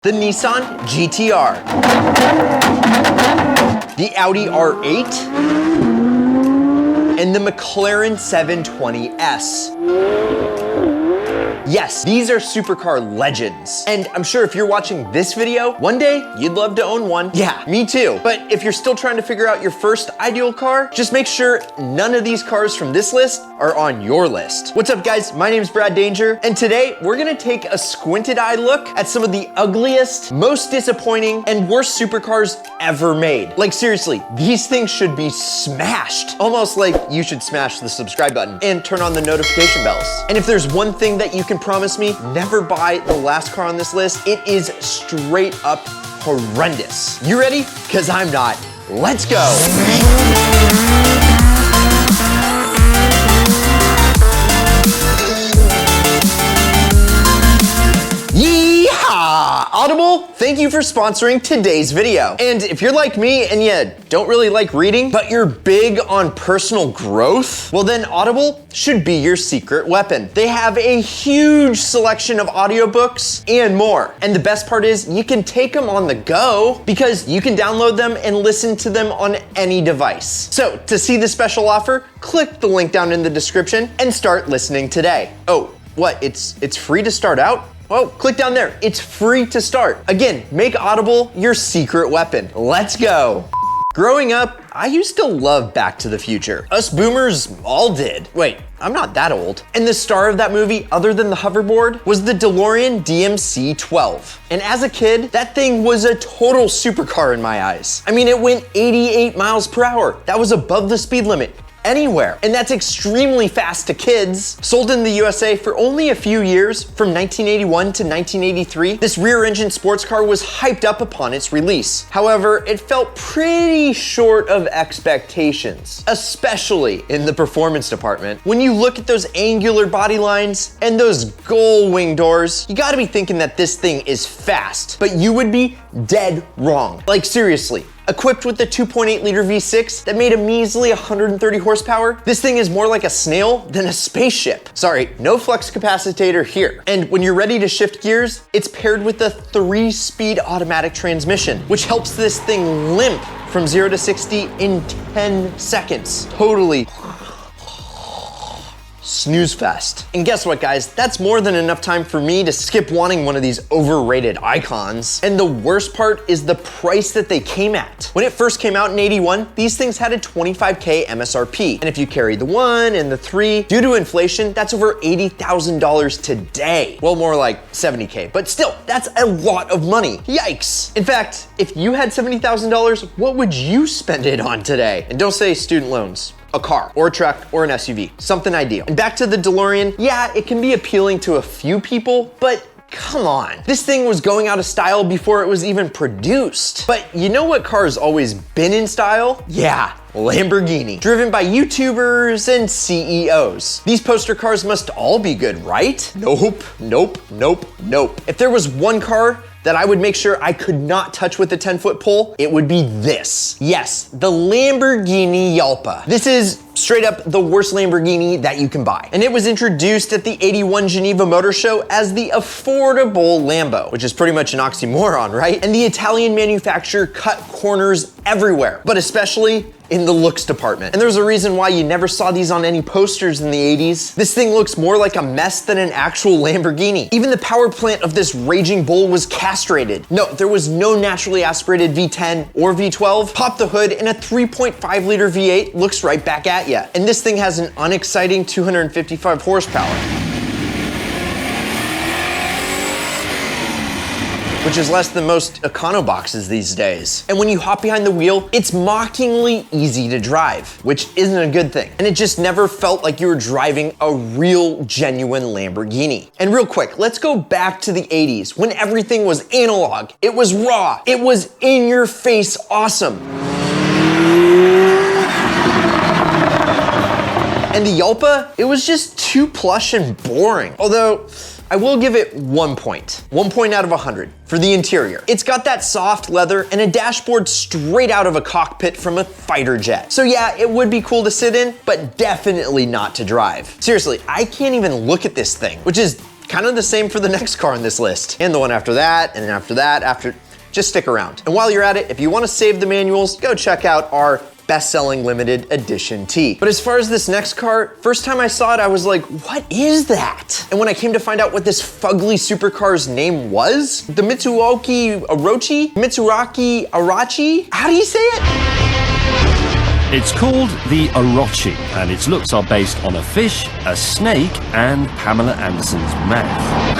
the Nissan GT-R, the Audi R8, and the McLaren 720S. Yes, these are supercar legends. And I'm sure if you're watching this video, one day you'd love to own one. Yeah, me too. But if you're still trying to figure out your first ideal car, just make sure none of these cars from this list are on your list. What's up guys, my name's Brad Danger, and today we're gonna take a squinted eye look at some of the ugliest, most disappointing, and worst supercars ever made. Like seriously, these things should be smashed. Almost like you should smash the subscribe button and turn on the notification bells. And if there's one thing that you can promise me, never buy the last car on this list, it is straight up horrendous. You ready? Because I'm not. Let's go. Audible, thank you for sponsoring today's video. And if you're like me and you don't really like reading, but you're big on personal growth, well then Audible should be your secret weapon. They have a huge selection of audiobooks and more. And the best part is you can take them on the go because you can download them and listen to them on any device. So to see the special offer, click the link down in the description and start listening today. Oh, what, it's free to start out? Well, click down there. It's free to start. Again, make Audible your secret weapon. Let's go. Growing up, I used to love Back to the Future. Us boomers all did. Wait, I'm not that old. And the star of that movie, other than the hoverboard, was the DeLorean DMC12. And as a kid, that thing was a total supercar in my eyes. I mean, it went 88 miles per hour. That was above the speed limit anywhere. And that's extremely fast to kids. Sold in the USA for only a few years, from 1981 to 1983, this rear-engine sports car was hyped up upon its release. However, it felt pretty short of expectations, especially in the performance department. When you look at those angular body lines and those gull wing doors, you gotta be thinking that this thing is fast, but you would be dead wrong. Like seriously. Equipped with the 2.8 liter V6 that made a measly 130 horsepower, this thing is more like a snail than a spaceship. Sorry, no flux capacitor here. And when you're ready to shift gears, it's paired with a 3-speed automatic transmission, which helps this thing limp from 0 to 60 in 10 seconds. Totally snooze fest. And guess what guys, that's more than enough time for me to skip wanting one of these overrated icons. And the worst part is the price that they came at. When it first came out in 81, these things had a $25K MSRP. And if you carry the 1 and the 3, due to inflation, that's over $80,000 today. Well, more like 70K, but still, that's a lot of money. Yikes. In fact, if you had $70,000, what would you spend it on today? And don't say student loans. A car, or a truck, or an SUV. Something ideal. And back to the DeLorean, yeah, it can be appealing to a few people, but come on. This thing was going out of style before it was even produced. But you know what car's always been in style? Yeah, Lamborghini. Driven by YouTubers and CEOs. These poster cars must all be good, right? Nope, nope, nope, nope. If there was one car that I would make sure I could not touch with a 10-foot pole, it would be this. Yes, the Lamborghini Yalpa. This is straight up the worst Lamborghini that you can buy. And it was introduced at the 81 Geneva Motor Show as the affordable Lambo, which is pretty much an oxymoron, right? And the Italian manufacturer cut corners everywhere, but especially in the looks department. And there's a reason why you never saw these on any posters in the 80s. This thing looks more like a mess than an actual Lamborghini. Even the power plant of this raging bull was castrated. No, there was no naturally aspirated V10 or V12. Pop the hood and a 3.5 liter V8 looks right back at ya. And this thing has an unexciting 255 horsepower. which is less than most econo boxes these days. And when you hop behind the wheel, it's mockingly easy to drive, which isn't a good thing. And it just never felt like you were driving a real, genuine Lamborghini. And real quick, let's go back to the 80s when everything was analog. It was raw. It was in your face awesome. And the Yalpa, it was just too plush and boring. Although, I will give it 1 point. 1 point out of 100 for the interior. It's got that soft leather and a dashboard straight out of a cockpit from a fighter jet. So yeah, it would be cool to sit in, but definitely not to drive. Seriously, I can't even look at this thing, which is kind of the same for the next car on this list, and the one after that, and then after that, just stick around. And while you're at it, if you want to save the manuals, go check out our best-selling limited edition tee. But as far as this next car, first time I saw it, I was like, what is that? And when I came to find out what this fugly supercar's name was, the Mitsuoka Orochi? How do you say it? It's called the Orochi, and its looks are based on a fish, a snake, and Pamela Anderson's mouth.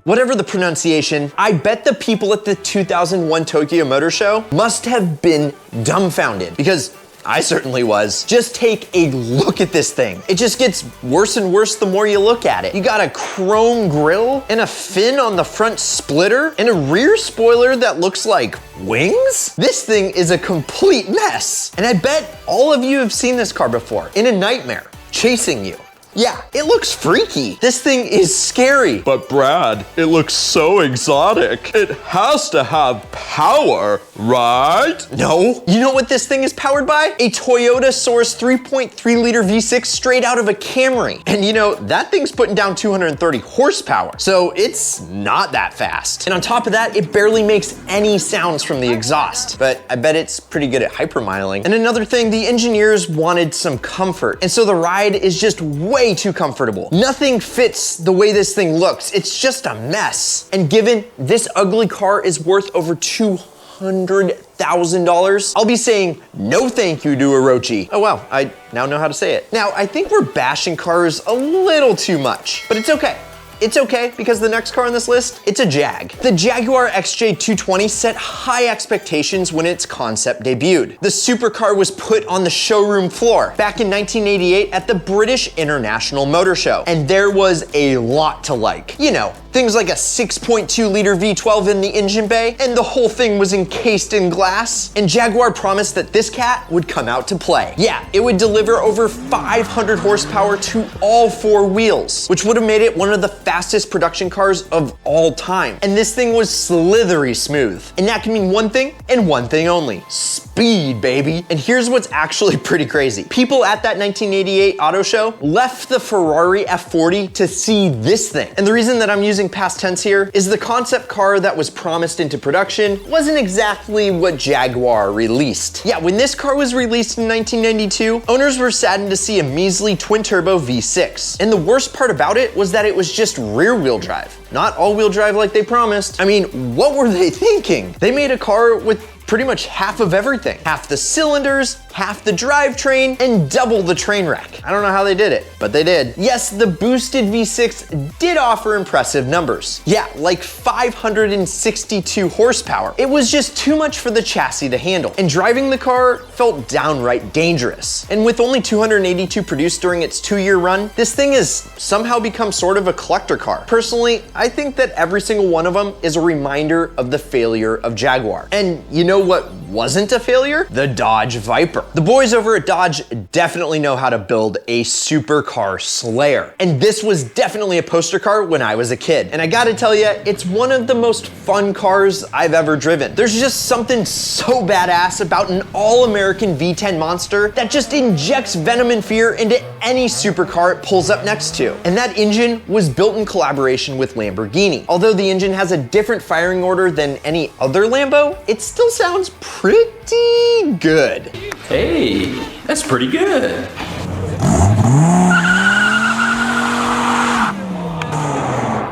Whatever the pronunciation, I bet the people at the 2001 Tokyo Motor Show must have been dumbfounded, because I certainly was. Just take a look at this thing. It just gets worse and worse the more you look at it. You got a chrome grille and a fin on the front splitter and a rear spoiler that looks like wings? This thing is a complete mess. And I bet all of you have seen this car before in a nightmare, chasing you. Yeah, it looks freaky. This thing is scary. But Brad, it looks so exotic. It has to have power, right? No. You know what this thing is powered by? A Toyota Source 3.3 liter V6 straight out of a Camry. And you know, that thing's putting down 230 horsepower. So it's not that fast. And on top of that, it barely makes any sounds from the exhaust. But I bet it's pretty good at hypermiling. And another thing, the engineers wanted some comfort. And so the ride is just way too comfortable. Nothing fits the way this thing looks. It's just a mess. And given this ugly car is worth over $200,000, I'll be saying no thank you to Orochi. Oh wow, I now know how to say it. Now, I think we're bashing cars a little too much, but it's okay. It's okay, because the next car on this list, it's a Jag. The Jaguar XJ220 set high expectations when its concept debuted. The supercar was put on the showroom floor back in 1988 at the British International Motor Show, and there was a lot to like. You know, things like a 6.2 liter V12 in the engine bay, and the whole thing was encased in glass, and Jaguar promised that this cat would come out to play. Yeah, it would deliver over 500 horsepower to all four wheels, which would have made it one of the fastest production cars of all time. And this thing was slithery smooth. And that can mean one thing and one thing only: speed, baby. And here's what's actually pretty crazy. People at that 1988 auto show left the Ferrari F40 to see this thing. And the reason that I'm using past tense here is the concept car that was promised into production wasn't exactly what Jaguar released. Yeah, when this car was released in 1992, owners were saddened to see a measly twin-turbo V6. And the worst part about it was that it was just rear-wheel drive, not all-wheel drive like they promised. I mean, what were they thinking? They made a car with pretty much half of everything. Half the cylinders, half the drivetrain, and double the train wreck. I don't know how they did it, but they did. Yes, the boosted V6 did offer impressive numbers. Yeah, like 562 horsepower. It was just too much for the chassis to handle, and driving the car felt downright dangerous. And with only 282 produced during its 2-year run, this thing has somehow become sort of a collector car. Personally, I think that every single one of them is a reminder of the failure of Jaguar. And you know what wasn't a failure? The Dodge Viper. The boys over at Dodge definitely know how to build a supercar slayer. And this was definitely a poster car when I was a kid. And I gotta tell you, it's one of the most fun cars I've ever driven. There's just something so badass about an all-American V10 monster that just injects venom and fear into any supercar it pulls up next to. And that engine was built in collaboration with Lamborghini. Although the engine has a different firing order than any other Lambo, it still sounds pretty good. Hey, that's pretty good.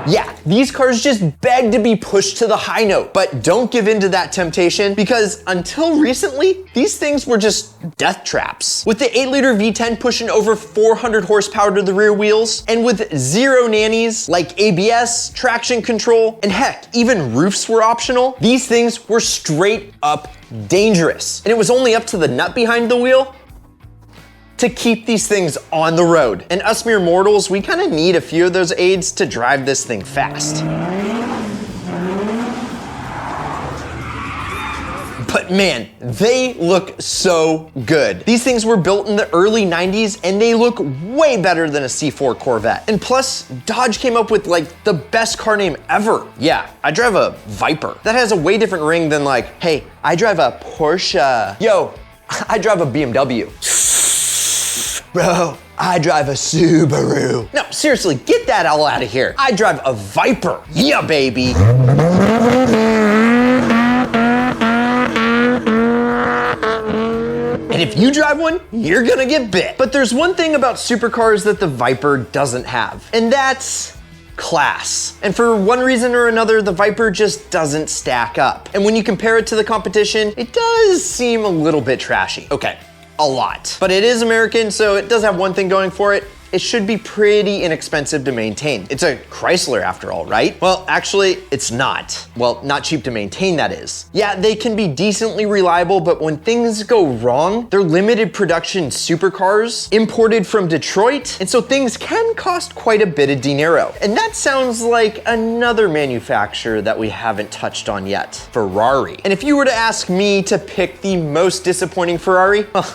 Yeah, these cars just beg to be pushed to the high note, but don't give in to that temptation, because until recently, these things were just death traps. With the 8-liter V10 pushing over 400 horsepower to the rear wheels, and with zero nannies like ABS, traction control, and heck, even roofs were optional, these things were straight up dangerous. And it was only up to the nut behind the wheel to keep these things on the road. And us mere mortals, we kind of need a few of those aids to drive this thing fast. But man, they look so good. These things were built in the early 90s and they look way better than a C4 Corvette. And plus, Dodge came up with like the best car name ever. Yeah, I drive a Viper. That has a way different ring than like, hey, I drive a Porsche. Yo, I drive a BMW. Bro, I drive a Subaru. No, seriously, get that all out of here. I drive a Viper. Yeah, baby. And if you drive one, you're gonna get bit. But there's one thing about supercars that the Viper doesn't have, and that's class. And for one reason or another, the Viper just doesn't stack up. And when you compare it to the competition, it does seem a little bit trashy. Okay, a lot. But it is American, so it does have one thing going for it. It should be pretty inexpensive to maintain. It's a Chrysler after all, right? Well, actually, it's not. Well, not cheap to maintain, that is. Yeah, they can be decently reliable, but when things go wrong, they're limited production supercars imported from Detroit, and so things can cost quite a bit of dinero. And that sounds like another manufacturer that we haven't touched on yet, Ferrari. And if you were to ask me to pick the most disappointing Ferrari, well,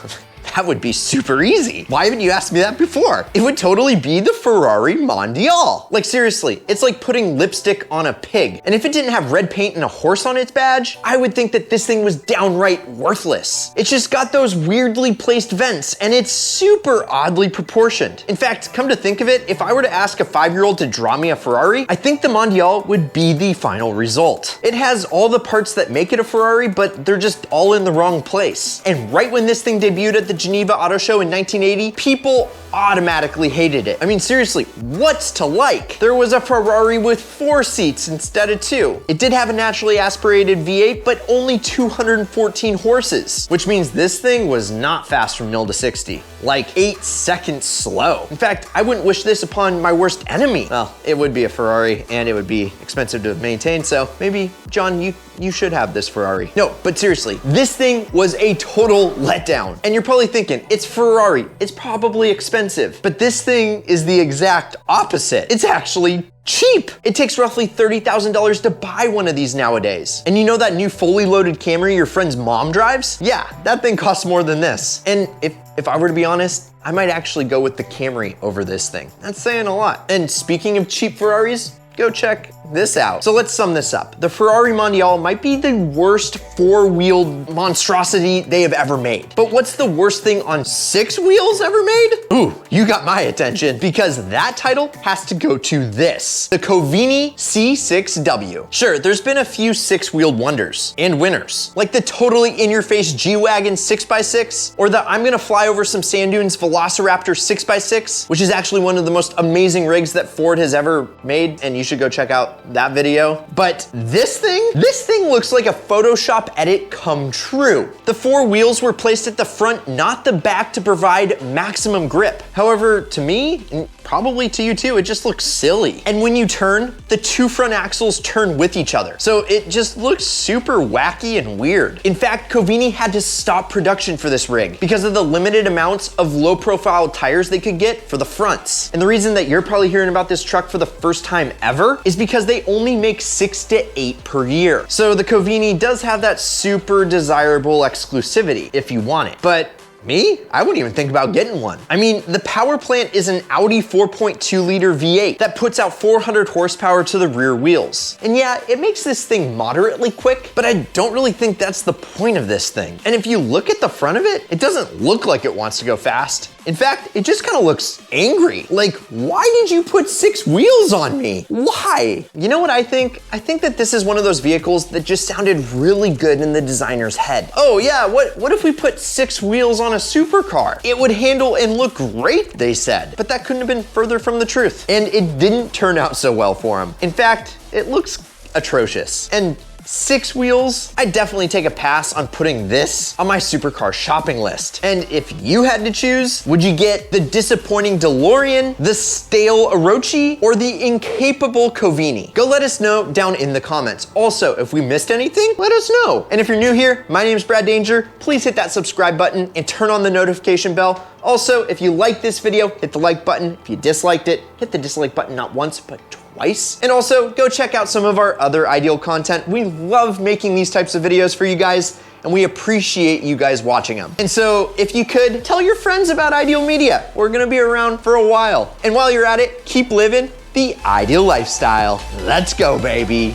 that would be super easy. Why haven't you asked me that before? It would totally be the Ferrari Mondial. Like seriously, it's like putting lipstick on a pig. And if it didn't have red paint and a horse on its badge, I would think that this thing was downright worthless. It's just got those weirdly placed vents and it's super oddly proportioned. In fact, come to think of it, if I were to ask a 5-year-old to draw me a Ferrari, I think the Mondial would be the final result. It has all the parts that make it a Ferrari, but they're just all in the wrong place. And right when this thing debuted at the Geneva Auto Show in 1980, people automatically hated it. I mean, seriously, what's to like? There was a Ferrari with 4 seats instead of 2. It did have a naturally aspirated V8, but only 214 horses, which means this thing was not fast from 0 to 60, like 8 seconds slow. In fact, I wouldn't wish this upon my worst enemy. Well, it would be a Ferrari and it would be expensive to maintain, so maybe, John, you should have this Ferrari. No, but seriously, this thing was a total letdown. And you're probably thinking, it's Ferrari, it's probably expensive. But this thing is the exact opposite. It's actually cheap. It takes roughly $30,000 to buy one of these nowadays. And you know that new fully loaded Camry your friend's mom drives? Yeah, that thing costs more than this. And if I were to be honest, I might actually go with the Camry over this thing. That's saying a lot. And speaking of cheap Ferraris, go check this out. So let's sum this up. The Ferrari Mondial might be the worst 4-wheeled monstrosity they have ever made. But what's the worst thing on 6 wheels ever made? Ooh, you got my attention because that title has to go to this, the Covini C6W. Sure, there's been a few 6-wheeled wonders and winners, like the totally in-your-face G-Wagon 6x6 or the I'm gonna fly over some sand dunes Velociraptor 6x6, which is actually one of the most amazing rigs that Ford has ever made, and you should go check out that video. But this thing looks like a Photoshop edit come true. The 4 wheels were placed at the front, not the back, to provide maximum grip. However, to me, and probably to you too, it just looks silly. And when you turn, the 2 front axles turn with each other. So it just looks super wacky and weird. In fact, Covini had to stop production for this rig because of the limited amounts of low profile tires they could get for the fronts. And the reason that you're probably hearing about this truck for the first time ever is because they only make 6 to 8 per year. So the Covini does have that super desirable exclusivity if you want it. But me? I wouldn't even think about getting one. I mean, the power plant is an Audi 4.2 liter V8 that puts out 400 horsepower to the rear wheels. And yeah, it makes this thing moderately quick, but I don't really think that's the point of this thing. And if you look at the front of it, it doesn't look like it wants to go fast. In fact, it just kind of looks angry. Like, why did you put 6 wheels on me? Why? You know what I think? I think that this is one of those vehicles that just sounded really good in the designer's head. Oh yeah, what if we put 6 wheels on a supercar? It would handle and look great, they said. But that couldn't have been further from the truth. And it didn't turn out so well for him. In fact, it looks atrocious. And 6 wheels, I'd definitely take a pass on putting this on my supercar shopping list. And if you had to choose, would you get the disappointing DeLorean, the stale Orochi, or the incapable Covini? Go let us know down in the comments. Also, if we missed anything, let us know. And if you're new here, my name is Brad Danger. Please hit that subscribe button and turn on the notification bell. Also, if you liked this video, hit the like button. If you disliked it, hit the dislike button not once, but twice. And also, go check out some of our other Ideal content. We love making these types of videos for you guys, and we appreciate you guys watching them. And so, if you could, tell your friends about Ideal Media. We're gonna be around for a while. And while you're at it, keep living the Ideal lifestyle. Let's go, baby.